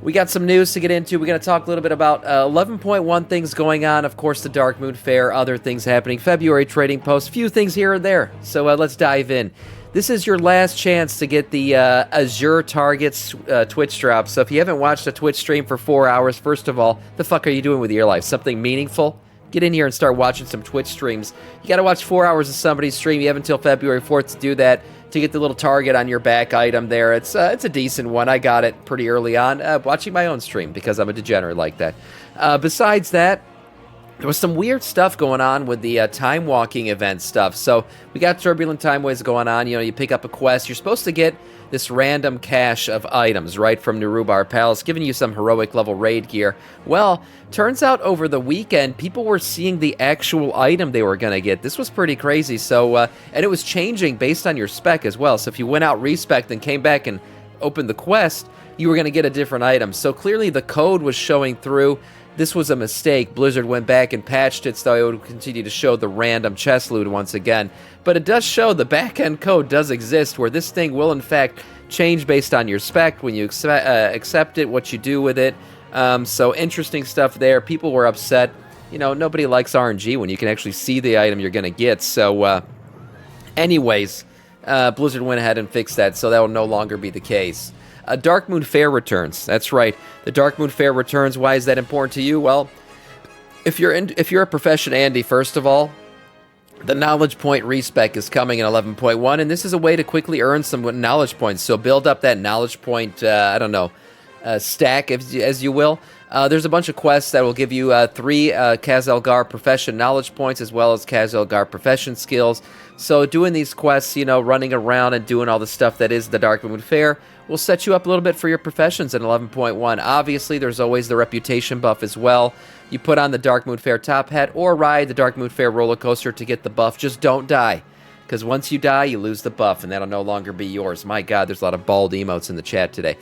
We got some news to get into. We're going to talk a little bit about 11.1 things going on. Of course, the Darkmoon Faire, other things happening, February trading post, few things here and there. So let's dive in. This is your last chance to get the Azure Targets Twitch drop. So if you haven't watched a Twitch stream for 4 hours, first of all, the fuck are you doing with your life? Something meaningful? Get in here and start watching some Twitch streams. You got to watch 4 hours of somebody's stream. You have until February 4th to do that, to get the little target on your back item there. It's a decent one. I got it pretty early on, watching my own stream because I'm a degenerate like that. Besides that, there was some weird stuff going on with the Timewalking event stuff. So we got Turbulent Timeways going on. You know, you pick up a quest. You're supposed to get this random cache of items, right, from Nerubar Palace, giving you some heroic level raid gear. Well, turns out over the weekend, people were seeing the actual item they were going to get. This was pretty crazy. So, and it was changing based on your spec as well. So if you went out respec and came back and opened the quest, you were going to get a different item. So clearly the code was showing through. This was a mistake. Blizzard went back and patched it so it would continue to show the random chest loot once again. But it does show the back-end code does exist where this thing will in fact change based on your spec when you accept it, what you do with it. So interesting stuff there. People were upset. You know, nobody likes RNG when you can actually see the item you're going to get. So anyways, Blizzard went ahead and fixed that, so that will no longer be the case. Darkmoon Faire returns. That's right. The Darkmoon Faire returns. Why is that important to you? Well, if you're a Profession Andy, first of all, the Knowledge Point respec is coming in 11.1, and this is a way to quickly earn some knowledge points. So build up that knowledge point, stack, as you will. There's a bunch of quests that will give you 3 Kaz-Elgar Profession knowledge points as well as Kaz-Elgar Profession skills. So doing these quests, you know, running around and doing all the stuff that is the Darkmoon Faire will set you up a little bit for your professions in 11.1. Obviously, there's always the reputation buff as well. You put on the Darkmoon Faire top hat or ride the Darkmoon Faire roller coaster to get the buff. Just don't die, because once you die, you lose the buff, and that'll no longer be yours. My God, there's a lot of bald emotes in the chat today.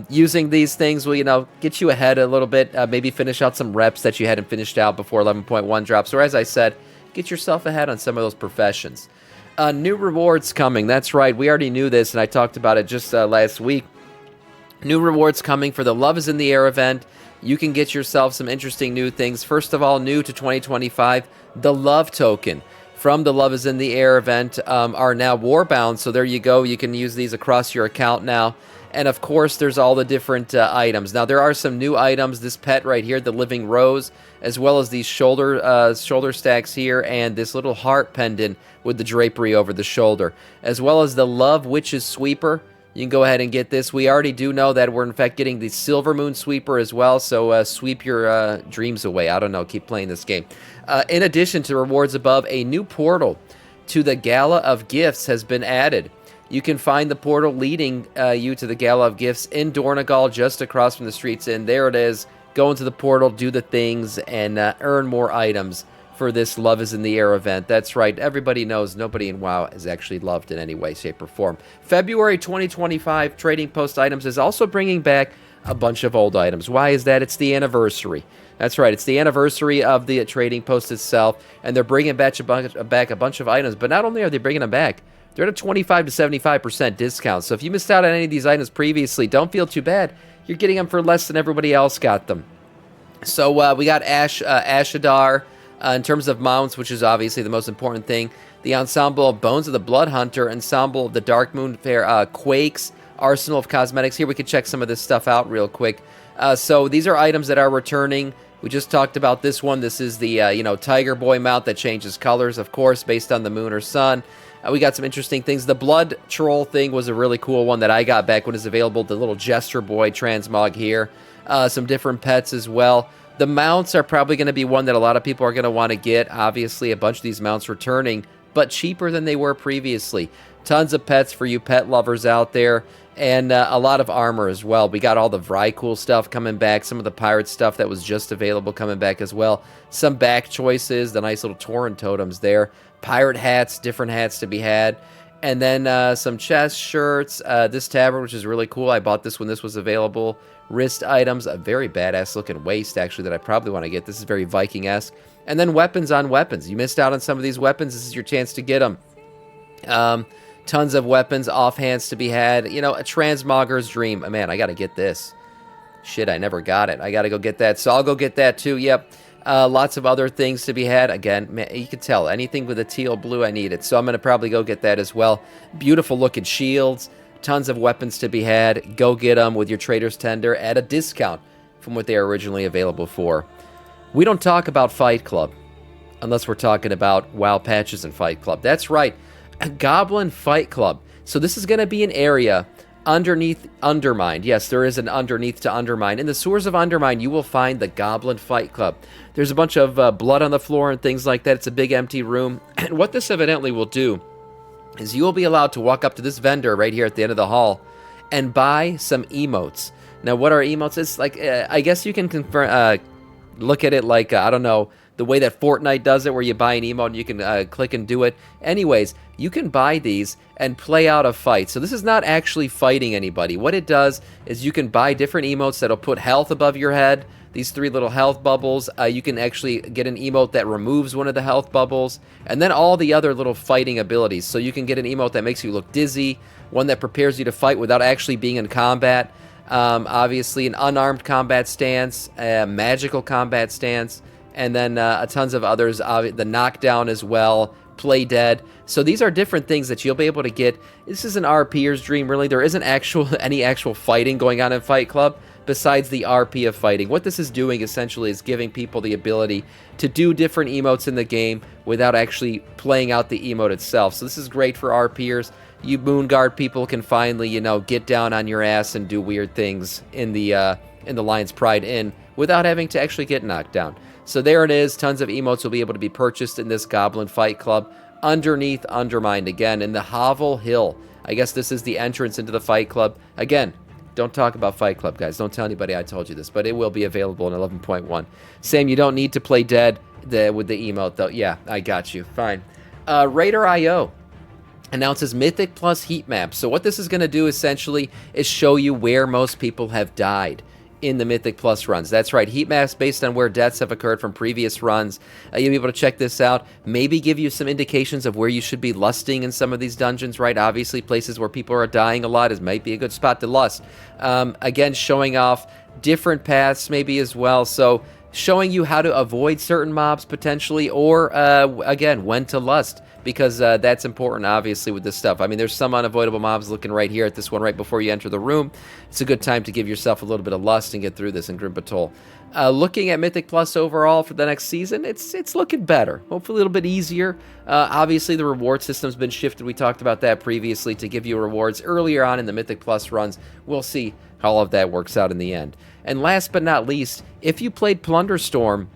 Using these things will, you know, get you ahead a little bit, maybe finish out some reps that you hadn't finished out before 11.1 drops, or as I said, get yourself ahead on some of those professions. New rewards coming. That's right. We already knew this, and I talked about it just last week. New rewards coming for the Love is in the Air event. You can get yourself some interesting new things. First of all, new to 2025, the Love token from the Love is in the Air event are now warbound. So there you go. You can use these across your account now. And of course, there's all the different items. Now, there are some new items. This pet right here, the Living Rose, as well as these shoulder stacks here, and this little heart pendant with the drapery over the shoulder, as well as the Love Witch's Sweeper. You can go ahead and get this. We already do know that we're, in fact, getting the Silver Moon Sweeper as well, so sweep your dreams away. I don't know. Keep playing this game. In addition to rewards above, a new portal to the Gala of Gifts has been added. You can find the portal leading you to the Gala of Gifts in Dornegal, just across from the Streets Inn. There it is. Go into the portal, do the things, and earn more items for this Love is in the Air event. That's right. Everybody knows nobody in WoW is actually loved in any way, shape, or form. February 2025 Trading Post items is also bringing back a bunch of old items. Why is that? It's the anniversary. That's right. It's the anniversary of the Trading Post itself, and they're bringing back a bunch of items. But not only are they bringing them back, they're at a 25 to 75% discount. So if you missed out on any of these items previously, don't feel too bad. You're getting them for less than everybody else got them. So we got Ashadar in terms of mounts, which is obviously the most important thing. The ensemble of Bones of the Blood Hunter, ensemble of the Darkmoon Faire Quakes, arsenal of cosmetics. Here we can check some of this stuff out real quick. So these are items that are returning. We just talked about this one. This is the Tiger Boy mount that changes colors, of course, based on the moon or sun. We got some interesting things. The Blood Troll thing was a really cool one that I got back when it was available. The little Jester Boy transmog here. Some different pets as well. The mounts are probably going to be one that a lot of people are going to want to get. Obviously, a bunch of these mounts returning, but cheaper than they were previously. Tons of pets for you pet lovers out there, and a lot of armor as well. We got all the Vrykul stuff coming back, some of the pirate stuff that was just available coming back as well. Some back choices, the nice little Tauren totems there. Pirate hats, different hats to be had. And then some chest shirts. This tabard, which is really cool. I bought this when this was available. Wrist items, a very badass looking waist, actually, that I probably want to get. This is very Viking-esque. And then weapons on weapons. You missed out on some of these weapons. This is your chance to get them. Tons of weapons, offhands to be had. You know, a transmogger's dream. Man, I got to get this. Shit, I never got it. I got to go get that. So I'll go get that too. Yep. Lots of other things to be had. Again, man, you can tell anything with a teal blue, I need it. So I'm going to probably go get that as well. Beautiful looking shields. Tons of weapons to be had. Go get them with your Trader's Tender at a discount from what they are originally available for. We don't talk about Fight Club unless we're talking about WoW patches and Fight Club. That's right, a Goblin Fight Club. So this is going to be an area underneath Undermine. Yes, there is an underneath to Undermine. In the sewers of Undermine, you will find the Goblin Fight Club. There's a bunch of blood on the floor and things like that. It's a big empty room. And what this evidently will do is you will be allowed to walk up to this vendor right here at the end of the hall and buy some emotes. Now, what are emotes? It's like, I guess you can look at it like, I don't know, the way that Fortnite does it, where you buy an emote and you can click and do it. Anyways, you can buy these and play out a fight. So this is not actually fighting anybody. What it does is you can buy different emotes that'll put health above your head. These 3 little health bubbles. You can actually get an emote that removes one of the health bubbles. And then all the other little fighting abilities. So you can get an emote that makes you look dizzy. One that prepares you to fight without actually being in combat. Obviously an unarmed combat stance. A magical combat stance. And then tons of others. The knockdown as well. Play dead. So these are different things that you'll be able to get. This is an RPer's dream, really. There isn't any actual fighting going on in Fight Club besides the RP of fighting. What this is doing essentially is giving people the ability to do different emotes in the game without actually playing out the emote itself. So this is great for RPers. You Moonguard people can finally, you know, get down on your ass and do weird things in the Lion's Pride Inn without having to actually get knocked down. So there it is. Tons of emotes will be able to be purchased in this Goblin Fight Club underneath Undermined again in the Hovel Hill. I guess this is the entrance into the Fight Club. Again, don't talk about Fight Club, guys. Don't tell anybody I told you this, but it will be available in 11.1. Sam, you don't need to play dead with the emote, though. Yeah, I got you. Fine. Raider.io announces Mythic plus heat map. So what this is going to do essentially is show you where most people have died in the Mythic Plus runs. That's right, heat maps based on where deaths have occurred from previous runs. You'll be able to check this out, maybe give you some indications of where you should be lusting in some of these dungeons, right? Obviously, places where people are dying a lot might be a good spot to lust. Again, showing off different paths maybe as well, so showing you how to avoid certain mobs potentially, or again, when to lust, because that's important obviously with this stuff. I mean, there's some unavoidable mobs looking right here at this one right before you enter the room. It's a good time to give yourself a little bit of lust and get through this in Grim Patrol. Looking at Mythic Plus overall for the next season, it's looking better. Hopefully a little bit easier. Obviously the reward system's been shifted. We talked about that previously to give you rewards earlier on in the Mythic Plus runs. We'll see how all of that works out in the end. And last but not least, if you played Plunderstorm,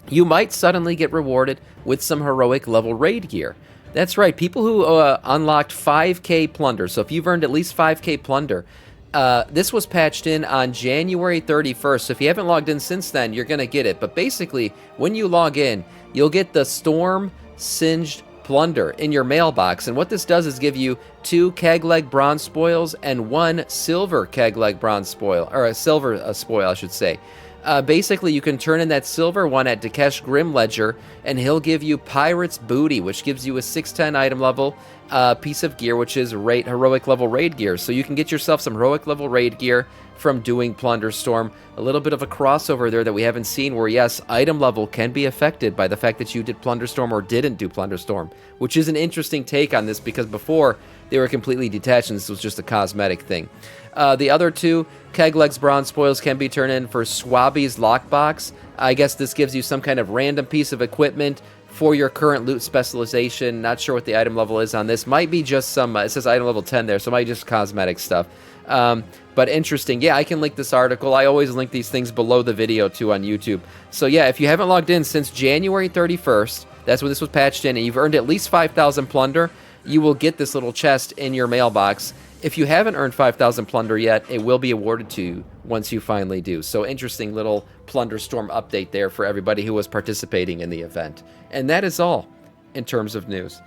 you might suddenly get rewarded with some heroic level raid gear. That's right, people who unlocked 5k plunder. So if you've earned at least 5k plunder, this was patched in on January 31st. So if you haven't logged in since then, you're going to get it. But basically, when you log in, you'll get the Storm Singed Plunder in your mailbox. And what this does is give you 2 keg leg bronze spoils and 1 silver keg leg bronze spoil, or a silver spoil, I should say. Basically, you can turn in that silver one at Dakesh Grimledger, and he'll give you Pirate's Booty, which gives you a 610 item level piece of gear, which is heroic level raid gear. So you can get yourself some heroic level raid gear from doing Plunderstorm. A little bit of a crossover there that we haven't seen, where yes, item level can be affected by the fact that you did Plunderstorm or didn't do Plunderstorm, which is an interesting take on this, because before they were completely detached and this was just a cosmetic thing. The other 2 keg legs bronze spoils can be turned in for Swabby's lockbox. I guess this gives you some kind of random piece of equipment for your current loot specialization. Not sure what the item level is on this. Might be just some, it says item level 10 there, so it might be just cosmetic stuff. But interesting. Yeah, I can link this article. I always link these things below the video too on YouTube. So yeah, if you haven't logged in since January 31st, that's when this was patched in, and you've earned at least 5,000 plunder, you will get this little chest in your mailbox. If you haven't earned 5,000 plunder yet, it will be awarded to you once you finally do. So interesting little Plunderstorm update there for everybody who was participating in the event. And that is all in terms of news.